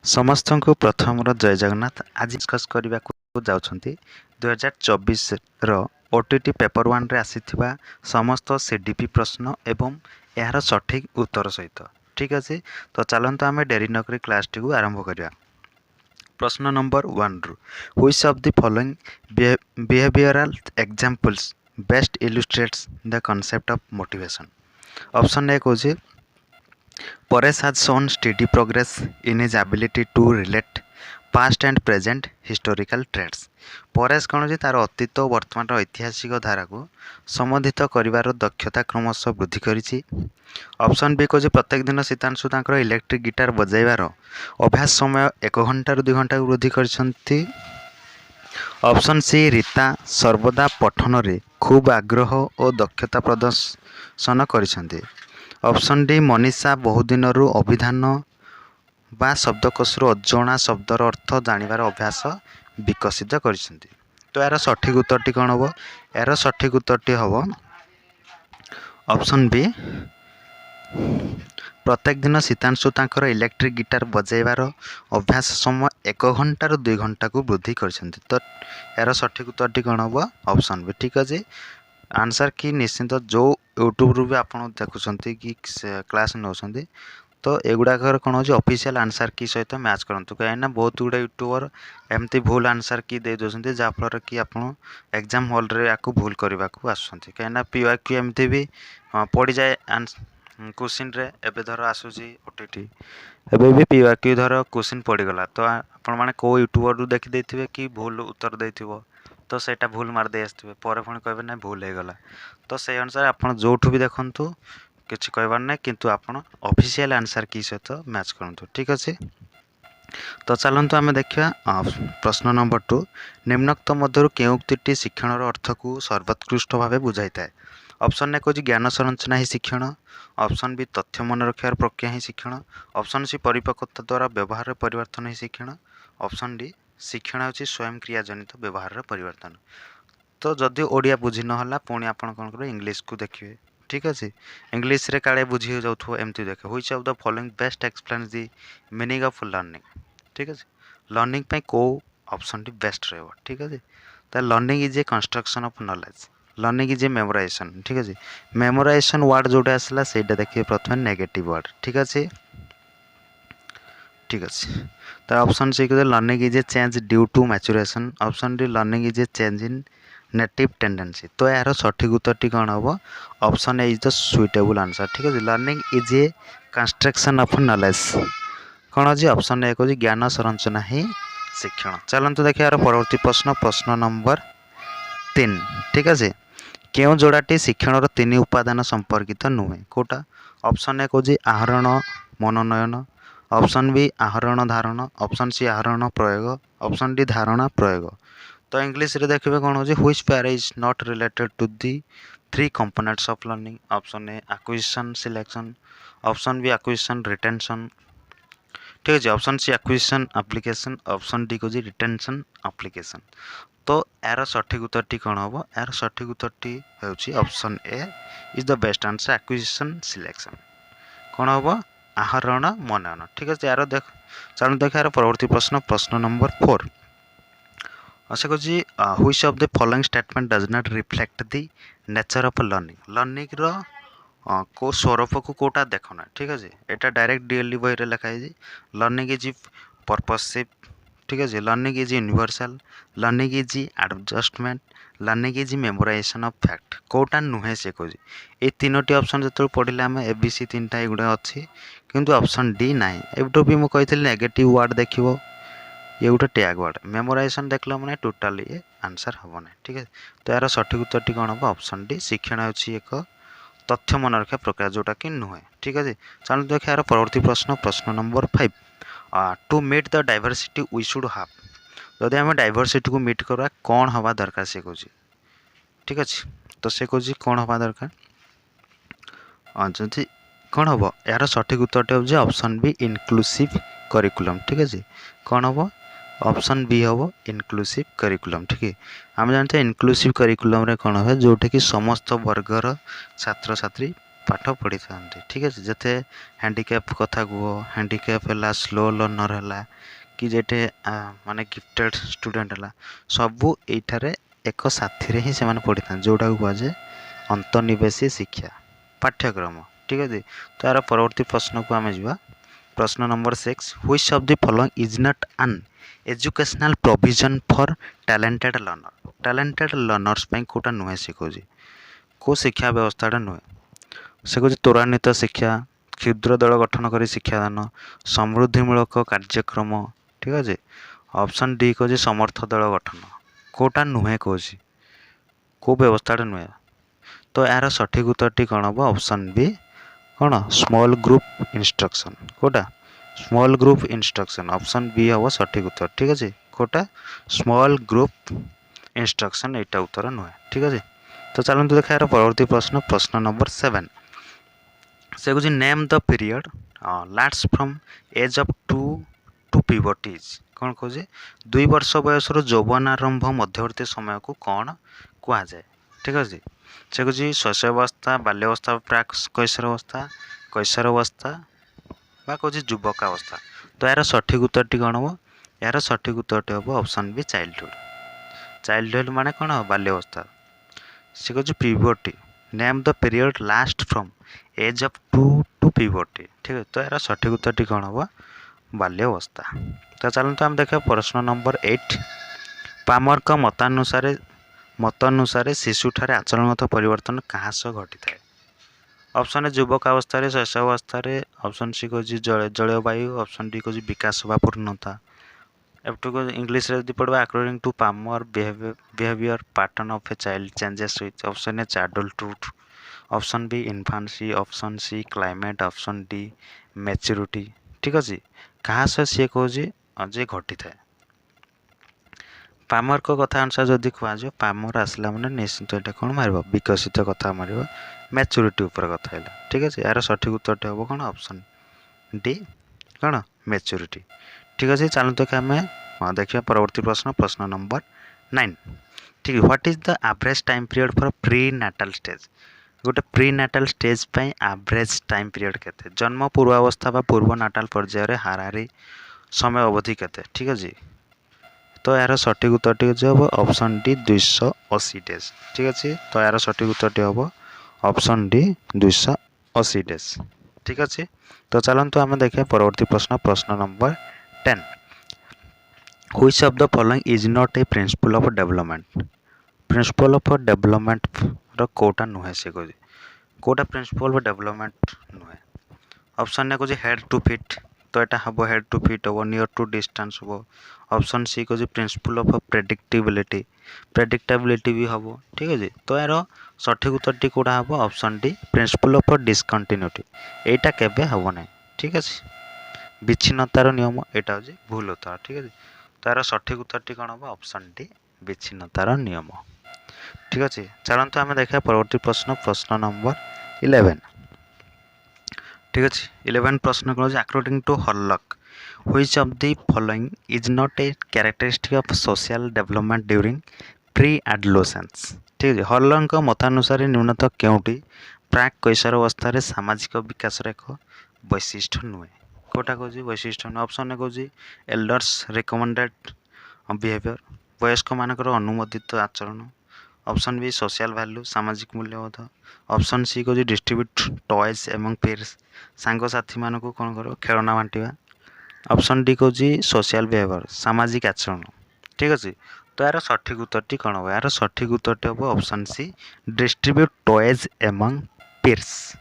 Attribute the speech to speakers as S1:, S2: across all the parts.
S1: समस्त को प्रथम जय जगन्नाथ। आज डिस्कस करने को जाउछंती 2024 रो ओटीटी पेपर 1 रे आसीथिबा समस्त सीडीपी प्रश्न एवं यार सठिक उत्तर सहित। ठीक अछि, तो चलंतु आमे डेरी नकरी क्लास टी को आरंभ करिया। प्रश्न नंबर 1 रु which of the following behavioural examples best illustrates the concept of motivation. Option A cosy Paresh has shown steady progress in his ability to relate past and present historical traits. Paresh कौन जे तार अतीत और वर्तमान ऐतिहासिक धारा को संबंधित करिवार दक्षता क्रमशः वृद्धि करिछि। ऑप्शन बी को जे प्रत्येक दिन सीतांशु तांकर इलेक्ट्रिक गिटार बजाइबार अभ्यास समय 1 घंटा रु 2 घंटा वृद्धि करिसंती। ऑप्शन सी रीता सर्वदा पठन रे खूब आग्रह और दक्षता प्रदर्शन करिसंती। ऑप्शन डी मनीषा बहुदिन अभिधान बा शब्दकोश अजणा शब्दर अर्थ जानिबार अभ्यास विकसित करिसंती। तो यार सठिक उत्तरटी कौन हम? यार सठिक उत्तरटी हम ऑप्शन बी प्रत्येक दिन सीतांशु तांकर इलेक्ट्रिक गिटार बजाइबार अभ्यास समय 1 घंटा रु 2 घंटा को वृद्धि करिसंती। तो यार सठिक उत्तरटी कौन हम? Option B. ठीक अछि, आंसर की निश्चिंत जो यूट्यूब रू भी आप देखुंत कि क्लास नौ तो एगुड़ाक कौन हो ऑफिशियल आंसर की सहित मैच करूँ कहीं बहुत गुड़ा यूट्यूबर एमती भूल आंसर की दे दौरान जहाँफल कि आप एग्जाम हॉल रे या भूल करने को आसुँच कहीं पीवाक्यू एमती भी पड़ जाए क्वेश्चन रे। एबे धर आसूसी ओटीटी एबे भी पीवाक्यू धर क्वेश्चन पड़गला तो आपण मैंने कौ यूट्यूबर रू देखी देथिबे कि भूल उत्तर देथिबो तो सेटा भूल मारदे आसथिबे पर पुणी कहबे ना भूल हो गला। तो से अनुसार आप जोठू भी देखंतु किसी कहबार ना किंतु आपण ऑफिशियल आंसर की सहित मैच करंतु। ठीक अच्छे, तो चलतु आम देखा प्रश्न नंबर 2 निम्नोक्त मध्य केउ उक्तिटी शिक्षण अर्थ को सर्वोत्कृष्ट भाव बुझाई था। ऑप्शन ए कौन ज्ञान संरचना ही शिक्षण। ऑप्शन बी तथ्य मन रखार प्रक्रिया ही शिक्षण। ऑप्शन सी परिपक्वता द्वारा व्यवहार परिवर्तन ही शिक्षण। ऑप्शन डी शिक्षण होची स्वयं क्रिया जनित व्यवहार परिवर्तन। तो जदि ओडिया बुझी नहला पुणी आप कौन कर इंग्लीश को देखिए। ठीक अच्छे, इंग्लीश रे काले बुझी जाऊ एमती देखे which of the following best explains the meaning of learning. ठीक अच्छे, लर्निंग पे को ऑप्शन टी बेस्ट रहो। ठीक अच्छे, तो learning is a construction of knowledge, learning is A memorisation. ठीक अच्छे, मेमोराइजेशन वर्ड जोटा आसला सेटा देखिए प्रथम नेगेटिव वर्ड। ठीक अच्छे, ठीक अच्छे, तो ऑप्शन सी को learning is a change due to maturation. Option D learning is a change in native tendency. तो यार सठिक उत्तर कौन हम? Option A is the suitable answer. ठीक है, learning is a construction of knowledge कौन अच्छी ऑप्शन ए कौन ज्ञान संरचना ही शिक्षण। चलते देखिए यार परवर्ती प्रश्न, प्रश्न नंबर 3। ठीक है, क्यों जोड़ाटी शिक्षण 3 उपादान संपर्कित नुहे कोटा? ऑप्शन ए कौन आहरण मनोनयन। ऑप्शन बी आहरण धारण। ऑप्शन सी आहरण प्रयोग। ऑप्शन डी धारणा प्रयोग। तो इंग्लिश रे देखिए कौन हो which pair is not related to the 3 components of learning. Option A acquisition selection. Option B acquisition retention. ठीक है, option C acquisition application. Option D को रिटेंशन एप्लीकेशन। तो यार सठिक उत्तर कौन हम? यार सठिक उत्तर होची option A is the best answer acquisition selection. कौन हम? आहरण मनन। ठीक है, यार देख चलो देख यार परवर्ती प्रश्न, प्रश्न नंबर 4। आशा करुँची which of the following statement does not reflect the nature of learning. Learning रो को स्वरूप को कोटा देखना। ठीक है, यहाँ डायरेक्ट डीएलडी बही रे लिखा है लर्निंग इज पर्पसिव। ठीक है, learning is universal, learning is adjustment, learning is memorization of fact. कोटा नुहे से कौन ये 3टी ऑप्शन जो पढ़े आम एबीसी 3टा एगुड़ा अच्छी किंतु ऑप्शन डी ना। एवटू भी मुझे कही नेगेटिव वर्ड देखो ये गोटे टैग वर्ड, मेमोराइजेशन देखल मैंने टोटाली ये आंसर हम ना। ठीक है, तो यार सठिक उत्तर कौन हम? ऑप्शन डी शिक्षण होची एक तथ्य मन रखा प्रक्रिया जोटा कि नुहे। ठीक है, चलो देखिए यार परवर्ती प्रश्न, प्रश्न number 5। To meet the diversity we should have. जदि आम डाइवर्सिटी को मीट करवा कौन हवा दरकार से कौन? ठीक अच्छे, तो से कौन कौन हवा दरकार जदि कौन हम? यार सठिक उत्तर हो ऑप्शन बी इनक्लूसिव करिकुलम। ठीक है, कौन हम? ऑप्शन बी हम इनक्लूसिव करिकुलम। ठीक है, आम जानते हैं इनक्लूसिव करिकुलम रे कौन है जोटा कि समस्त वर्गर छात्र छात्री पाठ पढ़ी था ठीक अच्छे जिते हैंडिकैप कथा कह हैंडिकैप है स्लो लर्नर है कि जेटे माने गिफ्टेड स्टूडेंट है सबू ये एक साथी ही से पढ़ी था जोटा कहुए अंतर्निवेशी शिक्षा पाठ्यक्रम ठीक है। तो यार परवर्ती प्रश्न को आम जा प्रश्न number 6 which of the following is not an educational provision for talented learners कोटा नुहे से कौन को शिक्षा व्यवस्था नुहे से कौन त्वरान्वित शिक्षा क्षुद्र दल गठन कर शिक्षादान समृद्धिमूलक कार्यक्रम ठीक अच्छे। ऑप्शन डी कौन समर्थ दल गठन कोटा नुहे कौन को व्यवस्था नुहे तो यार सठिक उत्तर कौन हम ऑप्शन बी कौन स्मॉल ग्रुप इंस्ट्रक्शन कोटा small group instruction option B हम सठिक उत्तर ठीक अच्छे कोटा स्मॉल ग्रुप इंस्ट्रक्शन यहाँ उत्तर नुहे ठीक अच्छे। तो चलते देखा यार परवर्ती प्रश्न प्रश्न नंबर 7 से कुछ name the period last from age of two पिवटीज कौन कहे 2 वर्ष बयस यौवन आरंभ मध्यवर्ती समय को कौन कहुए ठीक अच्छे। से कुछ शैशवावस्था बाल्यावस्था प्राक कैशोरावस्था कौन युवकावस्था तो यार सठिक उत्तर कौन हम यार सठिक उत्तर हम ऑप्शन बी चाइल्डहुड माने कौन बाल्यावस्था से कौन puberty name the period last from age of two puberty ठीक है। तो यार सठिक उत्तर कौन हम बाल्यावस्था। तो चलते आम देखा प्रश्न नंबर 8 पामर का मतानुसार शिशुठार आचरणगत परिवर्तन क्या सह घटी थाए ऑप्शन युवक अवस्था शैशवावस्था ऑप्शन सी कौन जलवायु ऑप्शन डी कौन विकास व पूर्णता एफ इंग्लिश पढ़वा according to Palmer behaviour pattern of a child changes with option A childhood option B infancy option C climate option D maturity ठीक अच्छे क्या सह सी कौन जे घटी थाए पामर को कथा अनुसार जदि कह पामर आसला मैंने निश्चित यहाँ कौन मार विकसित कथा मार मैच्योरिटी उपर कथा है ठीक अच्छे। यार सठिक उत्तर हम कौन ऑप्शन डी कौन मैच्योरिटी ठीक अच्छे। चलते कि आम देखिए परवर्ती प्रश्न प्रश्न नंबर 9 ठीक है what is the average time period for prenatal stage गोटे prenatal stage average time period केते जन्म पूर्वावस्था पूर्व नाटाल पर्यायर हाराहारी समय अवधि केते ठीक अच्छे। तो यार सठिक उत्तर हम ऑप्शन डी 280 डेज ठीक अच्छे। तो यार सठिक उत्तर हम ऑप्शन डी 280 डेज ठीक अच्छे। तो चलते आम देखिए परवर्ती प्रश्न प्रश्न number 10 which of the following is not a principle of development कोटा नुहे से कह कोटा प्रिंसिपल ऑफ डेवलपमेंट नुहे ऑप्शन ने कहे हेड टू फिट तो यहाँ हम हेड टू फिट हम नियर टू डिस्टेंस हम ऑप्शन सी कहे प्रिंसिपल ऑफ प्रेडिक्टेबिलिटी भी हम ठीक है। तो यार सठिक उत्तर कौटा हम option D principle of discontinuity यहाँ केबे हम ना ठीक अच्छे विच्छिन्नतार नियम यहाँ हूँ भूल उत्तर ठीक है। तो यार सठिक उत्तर कौन हम ऑप्शन डी विच्छिन्नतार नियम ठीक अच्छे। चलते आम देखा परवर्ती प्रश्न प्रश्न नंबर 11 ठीक अच्छे 11 प्रश्न कौन according to Hurlock which of the following is not a characteristic of social development during preadolescence ठीक है। हॉलक मतानुसार न्यूनतः क्योंटी प्राक कैशोर अवस्था सामाजिक विकास एक वैशिष्ट्य नुहे कोटा कौन वैशिष्ट्य नुहे ऑप्शन ने कौन एल्डर्स रिकमेंडेड बिहेवियर वयस्क मानकर अनुमोदित आचरण ऑप्शन बी सोशल वैल्यू सामाजिक मूल्यबोध ऑप्शन सी कौन डिस्ट्रीब्यूट टॉयज एवं पेयर्स सांग साथी मान को कौन कर खेलना बांटा ऑप्शन डी कौन सोशल बिहेवियर सामाजिक आचरण ठीक अच्छे। तो यार सठिक उत्तर कौन हम यार सठिक उत्तर हम ऑप्शन सी डिस्ट्रीब्यूट टॉयज एवं पेयर्स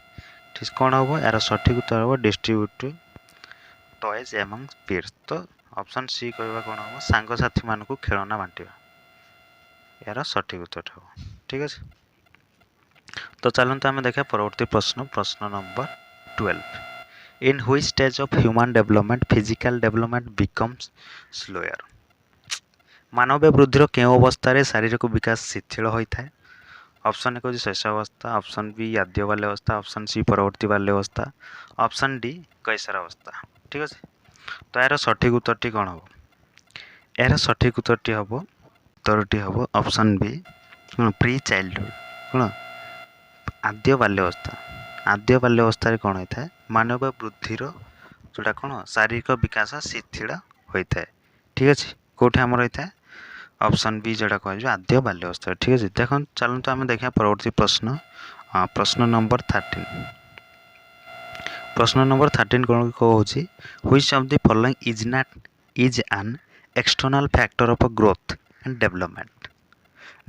S1: ठीक कौन हम यार सठिक उत्तर हम डिस्ट्रीब्यूट टॉयज एवं पेयर्स। तो ऑप्शन सी कहवा कौन हम सांग साथी मान को खेलना बांटा यार सठिक उत्तर हम ठीक अच्छे। तो चलते आम देखा परवर्ती प्रश्न प्रश्न number 12 in which stage of human development physical development becomes slower मानवीय वृद्धि क्यों अवस्था शारीरिक विकास शिथिल होता है ऑप्शन ए कौन शैशवावस्था ऑप्शन बी आद्य बाल्यावस्था ऑप्शन सी परवर्ती बाल्यावस्था ऑप्शन डी कैशोरावस्था ठीक अच्छे। तो यार सठिक उत्तर कौन हम यार सठिक उत्तर हम ऑप्शन बी प्री चाइल्डहुड कौन आद्य बाल्यावस्था आद्य बाल्यावस्था कौन होता है मानव बुद्धिर जोटा कौन शारीरिक विकास शिथिल होता है ठीक अच्छे कौटे आम होता है ऑप्शन बी जोटा कह आद्य बाल्यावस्था ठीक अच्छे देख चलते आम देखा परवर्ती प्रश्न प्रश्न नंबर 13 प्रश्न नंबर 13 कौन कौन which of the following is an external factor of growth and development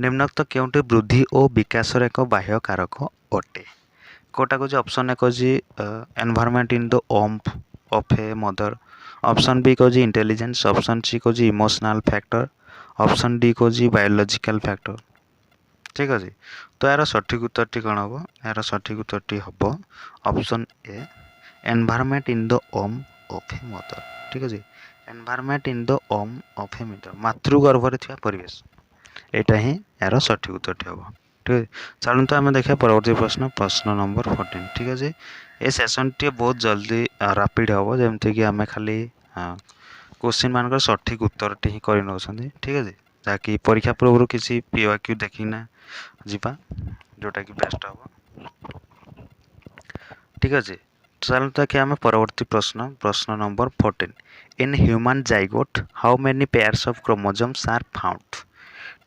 S1: निम्नोक्त केउंटी वृद्धि और विकास एक बाह्य कारक अटे कौटा कौन ऑप्शन ए कौन environment in the of a mother option B कौन इंटेलिजेंस ऑप्शन सी कौन इमोशनल फैक्टर ऑप्शन डी कौन बायोलॉजिकल फैक्टर ठीक अच्छे तो यार सठिक उत्तर कौन हम यार सठिक उत्तर हम option A environment in the womb of a mother ठीक अच्छे environment in the womb of a mother मातृगर्भरे थिया परिवेश यहाँ ही यार सठिक उत्तर हम ठीक है चलते आम देखा परवर्ती प्रश्न प्रश्न नंबर 14 ठीक अच्छे ये सेसन टी बहुत जल्दी रापिड हम जमीक आम खाली क्वेश्चन मान सठिक उत्तर टी कर नौ ठीक है जहाँकि परीक्षा पूर्व किसी पीओक्यू देखना जीवा जोटा कि बेस्ट हम ठीक अच्छे चलते कि आम परवर्ती प्रश्न प्रश्न number 14 in human zygote how many pairs of chromosomes are found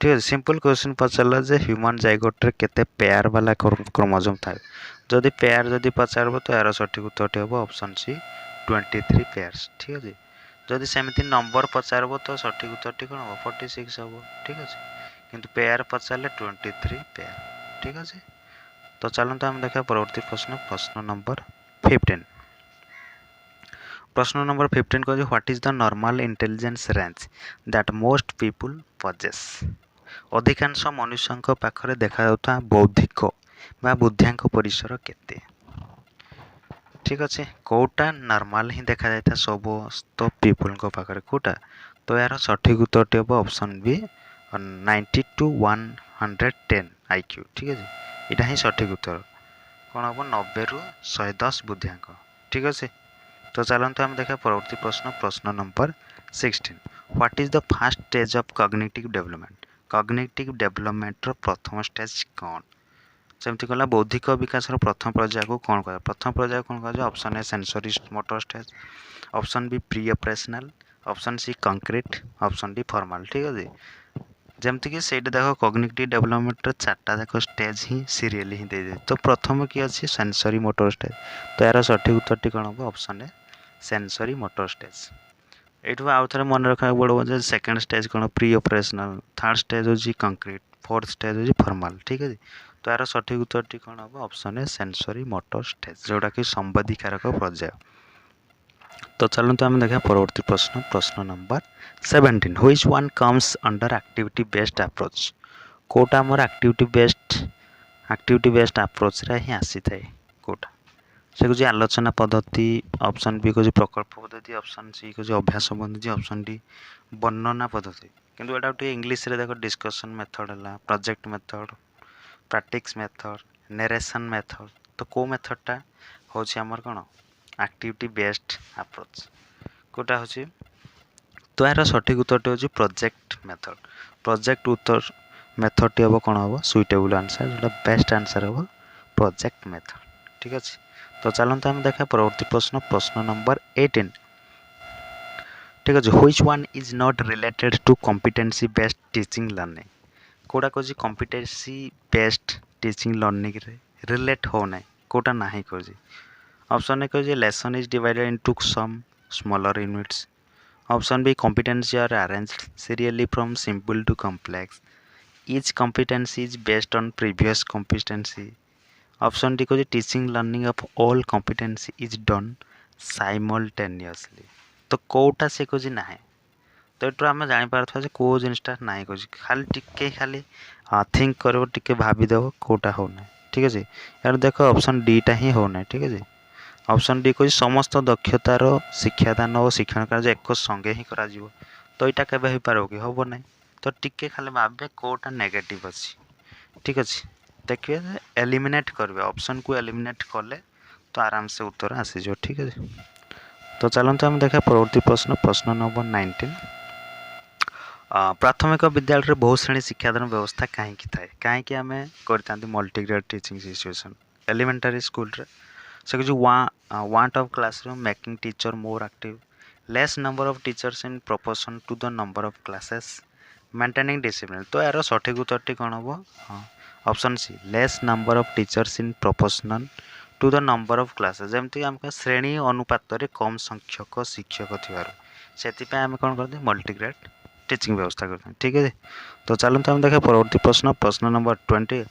S1: ठीक है सिंपल क्वेश्चन पचारा जे ह्यूमन जाइगोट्रे केते पेयर वाला क्रोमोसोम थाए जदि पेयर जदि पचार तो यार सठिक उत्तर हम ऑप्शन सी 23 पेयर्स ठीक है जदि सेमती नंबर पचार तो सठिक उत्तर कौन हम 46 हम ठीक अच्छे किंतु पेयर पचारे 23 पेयर ठीक अच्छे तो चलते आम देखा परवर्ती प्रश्न प्रश्न नंबर 15 प्रश्न नंबर 15 कह what is the normal intelligence range that most people possess अधिकांश मनुष्यों पाखरे देखा बौद्धिक बा बुद्धियांक परिसर केते ठीक अच्छे कौटा नॉर्मल ही देखा जाता समस्त पीपुल पाखरे कौटा तो यार सठिक उत्तर हम ऑप्शन बी 90 to 110 IQ ठीक है यहाँ ही सठिक उत्तर कौन हम 90 ରୁ 110 बुद्धियांक ठीक अच्छे तो चलते आम देखा परवर्ती प्रश्न प्रश्न number 16 what is the first stage of cognitive development प्रथम स्टेज कौन जमती कहला बौद्धिक विकास प्रथम पर्याय को कौन कह प्रथम पर्याय कौन कह option A sensory motor stage option B pre operational option C concrete option D formal ठीक है जमती कि से देख कॉग्निटिव डेवलपमेंट चार्टा जाक स्टेज ही सीरियली ही दे तो प्रथम किए अच्छी सेंसरी मोटर स्टेज तो यार सठिक उत्तर कौन हम option A sensory motor stage ये आउ थे मन रखा पड़ो सेकेंड स्टेज कौन प्री ऑपरेशनल थर्ड स्टेज हूँ कंक्रीट फोर्थ स्टेज हूँ फॉर्मल ठीक है तो यार सठिक उत्तर कौन हम option A sensory motor stage जोटा कि संवादिकारक पर्याय तो चलते आम देखा परवर्ती प्रश्न प्रश्न number 17 which one comes under activity based approach कौटा आमर एक्टिविटी बेस्ड अप्रोच रे ही आसी थाए कौटा से कुछ आलोचना पद्धति ऑप्शन बी कुछ प्रकल्प पद्धति ऑप्शन सी कुछ अभ्यास पद्धति ऑप्शन डी वर्णना पद्धति किंतु एटा गोटे इंग्लिश रे देखो डिस्कशन मेथड है project method practice method narration method तो को मेथडटा हूँ आमर कौन एक्टिविटी बेस्ड अप्रोच कौटा हूँ तो यार सठिक उत्तर हूँ प्रोजेक्ट उत्तर मेथड टी हम कौन हम सुइटेबल आंसर जो बेस्ट आंसर हम प्रोजेक्ट मेथड ठीक अच्छे तो चलते आम देखा परवर्ती प्रश्न प्रश्न नंबर 18 ठीक अच्छे which one is not related to competency based teaching learning कौटा कह कॉम्पिटेंसी बेस्ड टीचिंग लर्निंग रे रिलेट हो ना कौटा ना कह ऑप्शन ए कह lesson is divided into some smaller units option B competency are arranged serially from simple to complex each competency is based on previous competency option D कह teaching learning of all competency is done simultaneously तो कौटा से कह ना तो ये आम जापारे कौ जिनटा ना कह खाली टिके खाली थिंक कर टिके भावीदेव कौटा होना ठीक है यार देख ऑप्शन डी टा ही होना ठीक है ऑप्शन डी कह समस्त दक्षतार शिक्षादान और शिक्षण कार्य एक संगे ही करा तो यहाँ केवे हो पार कि हम ना तो टिके खाली भावे कौटा नेगेटिव अच्छी ठीक अच्छे देखिए एलिमिनेट करेंगे ऑप्शन को एलिमिनेट कले तो आराम से उत्तर आसीज ठीक है तो चलते आम देखा परवर्ती प्रश्न प्रश्न नंबर 19 प्राथमिक विद्यालय बहु श्रेणी शिक्षादान व्यवस्था कहीं थाए कहीं आम कर multigrade teaching situation elementary school रे से कुछ want of classroom making teacher more active less number of teachers in proportion to the number of classes maintaining discipline तो यार सठिक उत्तरटी कौन हम हाँ option C less number of teachers in proportional to the number of classes जमती आम श्रेणी अनुपात रे कम संख्यक शिक्षक थिबार सेतिपय आम कौन करते मल्टीग्रेड टीचिंग व्यवस्था करते ठीक है तो चलते हम देखा परवर्ती प्रश्न number 20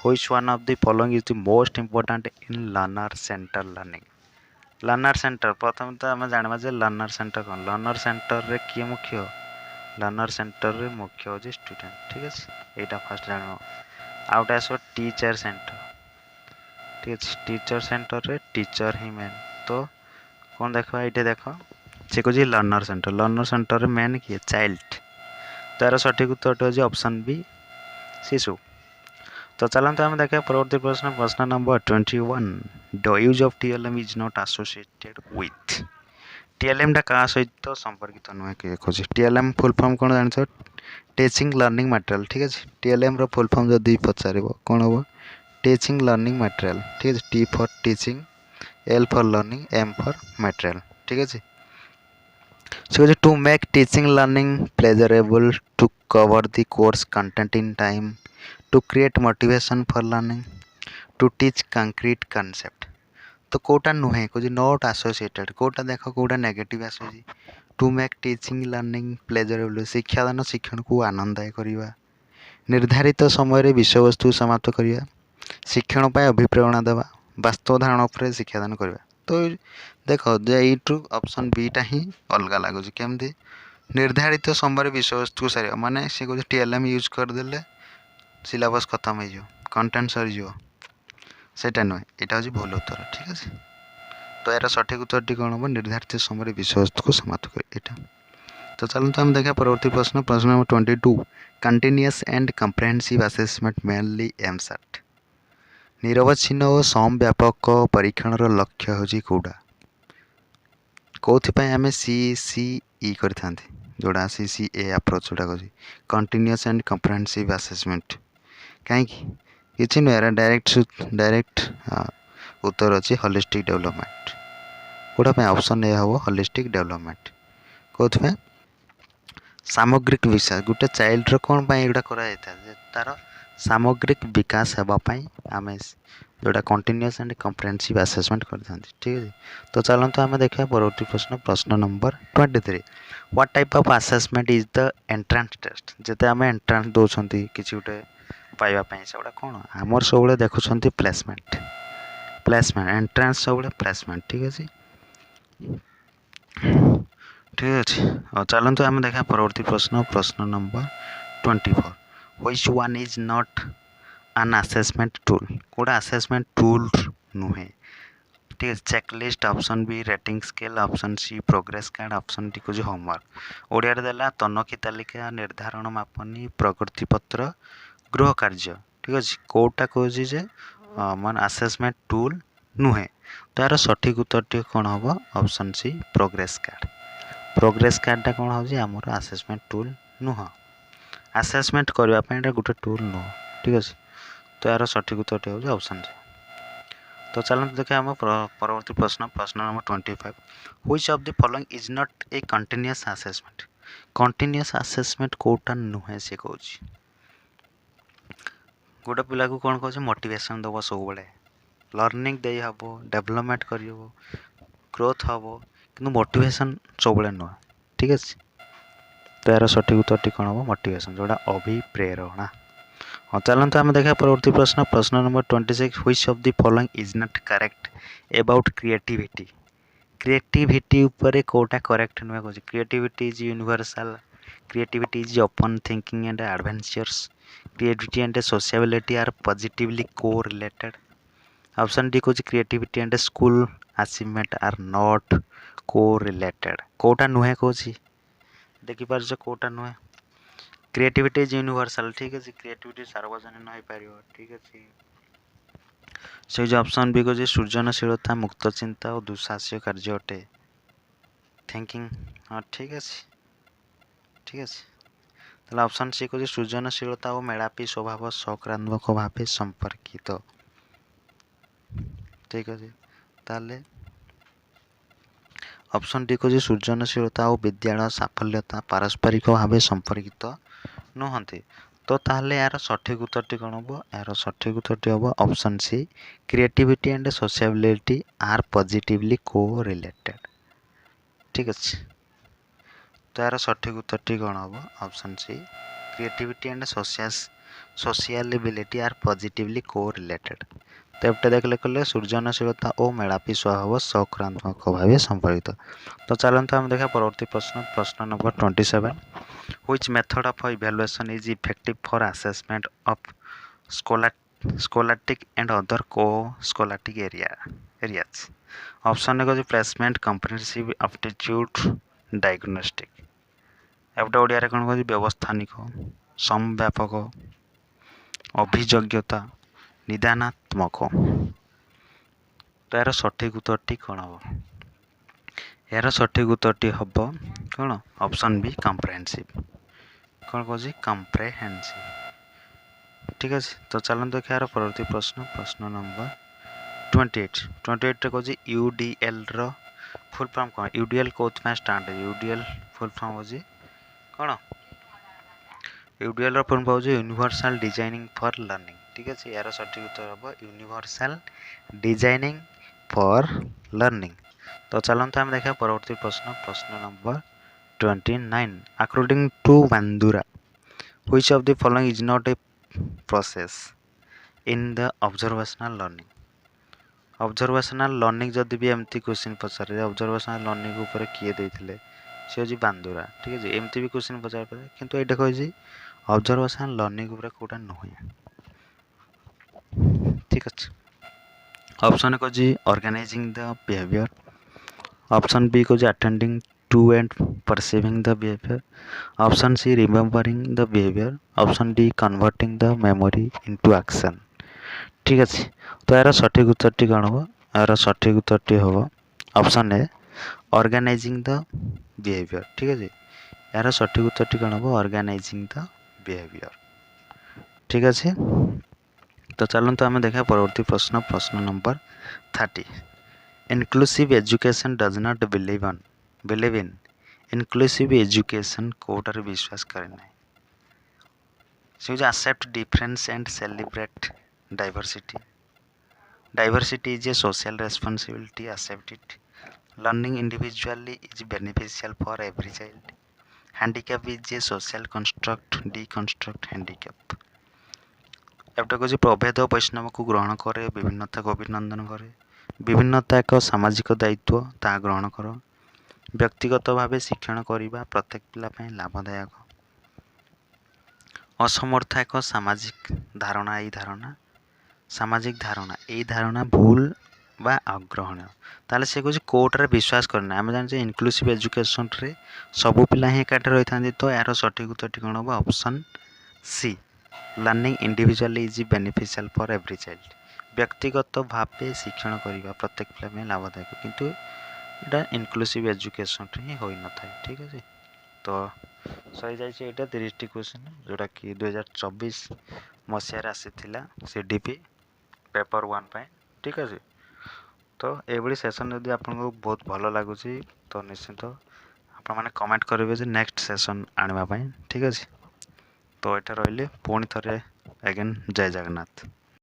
S1: which one of the following is the most important in learner centre learning learner centre प्रथम तो आम जानवा जे लर्नर सेंटर कौन लर्नर सेंटर रे किए मुख्य लर्नर सेंटर रे मुख्य हो स्टूडेंट ठीक है यहाँ फास्ट जान आउट आस टीचर सेंटर ठीक है टीचर सेंटर रे टीचर ही मेन तो कौन देखा ये देख सी कह लर्नर सेंटर रे मेन किए चाइल्ड तार सठिक उत्तर हो ऑप्शन बी शिशु तो चलते आम देखा परवर्ती प्रश्न number 21 the use of TLM is not associated with TLM टा क्या सहित संपर्कित नुहे कि देखो टीएलएम फुल फॉर्म कौन जान टीचिंग लर्निंग मटेरियल ठीक है टीएलएम रो फुल फॉर्म जदि पचार कौन हम टीचिंग लर्निंग मटेरियल ठीक है T for teaching L for learning M for material ठीक है so to make teaching learning pleasurable to cover the course content in time to create motivation for learning to teach concrete concept तो कोटा नुहे कुछ not associated कोटा देख कोटा negative आसूसी to make teaching learning pleasurable शिक्षादान शिक्षण को आनंददायक करवा निर्धारित समय विषयवस्तु समाप्त करवा शिक्षण पर अभिप्रेरणा देवा वास्तव धारणा पर शिक्षादान करवा तो देख यू ऑप्शन बीटा ही अलग लगुच केमती निर्धारित समय विषयवस्तु सारे माने सी कह टीएलएम यूज करदे सिलेबस खत्म हो कंटेंट सरीज सेटा नुहे यहाँ हूँ भूल उत्तर ठीक है तो यार सठिक उत्तर कौन हम निर्धारित समय विषयवस्तु को समाप्त कर यहाँ तो चलते हम देखा परवर्ती प्रश्न number 22 continuous and comprehensive assessment mainly एमसेट निरवच्छिन्न और समव्यापक परीक्षण लक्ष्य हूँ कौटा कौन आम CCE करता जोड़ा CCA अप्रोच जोड़ा कह कंटिन्यूअस एंड कम्प्रेहेंसिव असेसमेंट कहीं किसी नुह डायरेक्ट उत्तर अच्छी होलिस्टिक डेवलपमेंट कौटा ऑप्शन ए हम होलिस्टिक डेवलपमेंट कौन सामग्रिक विकास गोटे चाइल्ड कौन एगुड़ा कराई तार सामग्रिक विकास होगापाई आम जोड़ा कंटिन्यूअस एंड कम्प्रेहेंसिव असेसमेंट करते ठीक है तो चलते आम देखा परवर्ती प्रश्न number 23 what type of assessment is the entrance test जिते आम एंट्रांस दौरान किसी गोटे पाइबापी से कौन आमर सब देखुं प्लेसमेंट एंट्रांस सब प्लेसमेंट ठीक अच्छे ठीक अच्छे और चलते आम देखा परवर्ती प्रश्न नंबर 24 व्हिच वन इज नॉट an assessment tool कौटा असेसमेंट टूल नुहे ठीक है checklist option B rating scale option C progress card option D कुछ होमवर्क ओडिया देला तनखी तालिका निर्धारण मापनी प्रगति पत्र गृह कार्य ठीक अच्छे कौटा कहे मान असेसमेंट टूल नुहे तो यार सठिक उत्तर कौन हम ऑप्शन सी प्रोग्रेस कार्डटा कौन हो आमर असेसमेंट टूल नुह असेसमेंट करने गोटे टूल नुह ठीक अच्छे तो यार सठिक उत्तर हो ऑप्शन सी तो चलते देखा आम परवर्ती प्रश्न number 25 which of the following is not a continuous assessment कौटा नुहे सी कह गोटे पिला को कौन कह मोटिवेशन दब सब लर्निंग दे हम डेवलपमेंट कर ग्रोथ हम कि मोटिवेशन सब नुह ठीक है तो यार सठिक उत्तर कौन हम मोटिवेशन जोड़ा अभिप्रेरणा हाँ चलते आम देखा परवर्ती प्रश्न number 26 which of the following is not correct about creativity ऊपर कौटा करेक्ट नुहे कह creativity is universal creativity is open thinking and adventures creativity and sociability are positively को रिलेटेड ऑप्शन डी कह creativity and school achievement are not correlated कौटा नुहे कह देखिपार कौटा नुहे क्रिएटिविटी इज यूनिवर्सल ठीक है क्रिएटिविटी सार्वजनीन हो पार ठीक अच्छे से जो ऑप्शन भी कह सृजनशीलता मुक्त चिंता और दुस्साहसिक कार्य अटे थिंकिंग हाँ ठीक अच्छे तो ऑप्शन सी कह सृजनशीलता और मेलापी स्वभाव सकारात्मक भाव संपर्कित ठीक अच्छे ताले ऑप्शन डी को सृजनशीलता और विद्यालय साफल्यता पारस्परिक भाव संपर्कित नुहति तो ताहले यार सठिक उत्तरटी कौन हम यार सठिक उत्तरटी हम option C creativity and sociability are positively को रिलेटेड ठीक अच्छे तो यार सठिक उत्तरटी कौन हम option C creativity and sociability are positively को रिलेटेड तो एपटे देखले कले सृजनशीलता और मेलापी स्वभाव सकारात्मक भाव संपर्कित तो चलते आम देखा परवर्ती प्रश्न number 27 which method of evaluation is effective for assessment of scholastic and other co-scholastic areas option A placement comprehensive aptitude diagnostic एपटे ओडिया रे कोन व्यवस्थानिक समव्यापक अभियोग्यता निदानात्मक तो यार सठिक उत्तरटी कौन हम यार सठिक उत्तरटी हम कौन ऑप्शन बी कम्प्रिहेंसिव कौन कह कम्प्रिहेंसिव ठीक अच्छे तो चलते देखिए यार परवर्ती प्रश्न नंबर 28 कह यूडीएल रो फुल फॉर्म कौन यूडीएल कौन स्टार्ट है यूडीएल फुल फॉर्म हो कौन यूडीएल फुल फॉर्म हो यूनिवर्सल डिजाइनिंग फॉर लर्निंग ठीक है यार सठिक उत्तर हम यूनिवर्सल डिजाइनिंग फॉर लर्निंग तो चलते आम देखा परवर्ती प्रश्न number 29 according to Bandura which of the following is not a process in the observational learning जदि भी एमती क्वेश्चन पचारे observational learning ऊपर किए देथिले से होजी बांदुरा ठीक है एमती भी क्वेश्चन पचार पारे किंतु एटा कहजी observational learning ऊपर कोटा नहुए ठीक अछि ऑप्शन को जी organizing the behaviour option B को जी attending to and perceiving the behavior option C remembering the behavior option D converting the memory into action ठीक अछि तो यार सठिक उत्तरटी कौन हम यार सठिक उत्तरटी हम option A organising the behaviour ठीक अछि यार सठिक उत्तरटी कौन हम ऑर्गेनाइजिंग द बिहेवियर ठीक अछि तो चलते आम देखा परवर्ती प्रश्न number 30 inclusive education does not believe in inclusive education कोटार विश्वास करे ना से accept difference and celebrate diversity is a social responsibility accept it learning individually is beneficial for every child handicap is a social construct deconstruct handicap एपटा कह प्रभेद वैष्णव को ग्रहण करे विभिन्नता को अभिनंदन करे विभिन्नता एक सामाजिक दायित्व ता ग्रहण कर व्यक्तिगत भाव शिक्षण करने प्रत्येक पिला लाभदायक असमर्थ एक सामाजिक धारणा भूल बा अग्रहण्य ताले से कह कोर्टर विश्वास करना आम जाने इनक्लूसिव एजुकेशन रे सबू पिला ही एकाठी रही था तो यार सठिक उत्तर कौन हम option C learning individually is beneficial for every child व्यक्तिगत भाव शिक्षण करने प्रत्येक पिला लाभदायक किंतु यहाँ इनक्लूसिव एजुकेशन ही हो न था ठीक है तो सही जाए 30 क्वेश्चन जोटा कि 2024 मसीह आसी CDP पेपर 1 पे ठीक है तो ये सेशन यदि आपको बहुत भल लगुच तो निश्चित आप कमेंट करेंगे नेक्स्ट सेशन आने ठीक है तो यहाँ रही पुणी थे अगेन जय जगन्नाथ।